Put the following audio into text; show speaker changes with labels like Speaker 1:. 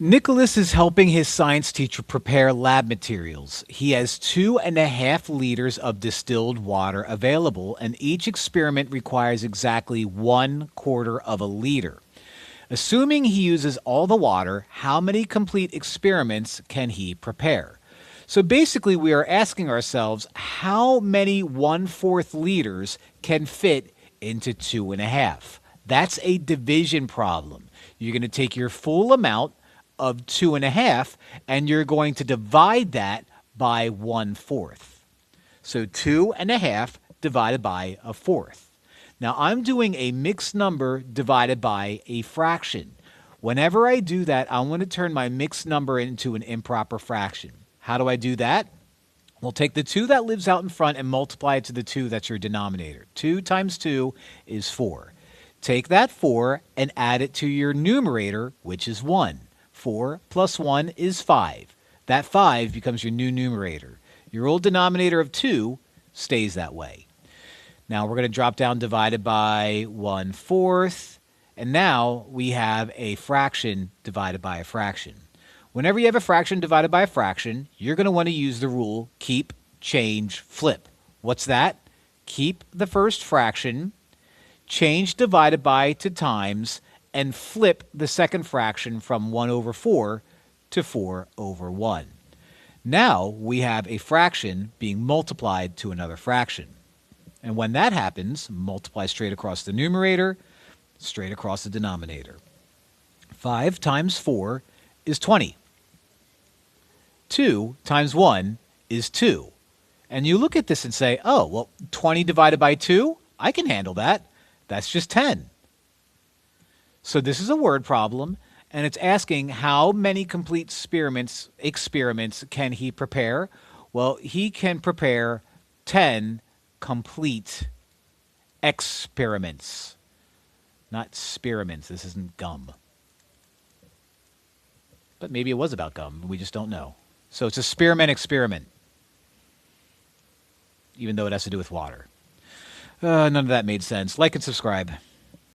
Speaker 1: Nicholas is helping his science teacher prepare lab materials. He has 2.5 liters of distilled water available, and each experiment requires exactly 1/4 of a liter. Assuming he uses all the water, how many complete experiments can he prepare? So basically, we are asking ourselves how many 1/4 liters can fit into 2.5. That's a division problem. You're going to take your full amount of 2.5 and you're going to divide that by 1/4. So 2.5 divided by a fourth. Now I'm doing a mixed number divided by a fraction. Whenever I do that, I'm going to turn my mixed number into an improper fraction. How do I do that? We'll take the 2 that lives out in front and multiply it to the 2 that's your denominator. 2 times 2 is 4. Take that 4 and add it to your numerator, which is 1. 4 plus 1 is 5. That 5 becomes your new numerator. Your old denominator of 2 stays that way. Now we're going to drop down divided by 1/4. And now we have a fraction divided by a fraction. Whenever you have a fraction divided by a fraction, you're going to want to use the rule keep, change, flip. What's that? Keep the first fraction, change divided by to times, and flip the second fraction from 1/4 to 4/1. Now we have a fraction being multiplied to another fraction. And when that happens, multiply straight across the numerator, straight across the denominator. 5 times 4 is 20. 2 times 1 is 2. And you look at this and say, oh, well, 20 divided by 2? I can handle that. That's just 10. So this is a word problem, and it's asking how many complete experiments can he prepare? Well, he can prepare 10 complete experiments. Not spearmints. This isn't gum. But maybe it was about gum. We just don't know. So it's a spearmint experiment, even though it has to do with water. None of that made sense. Like and subscribe.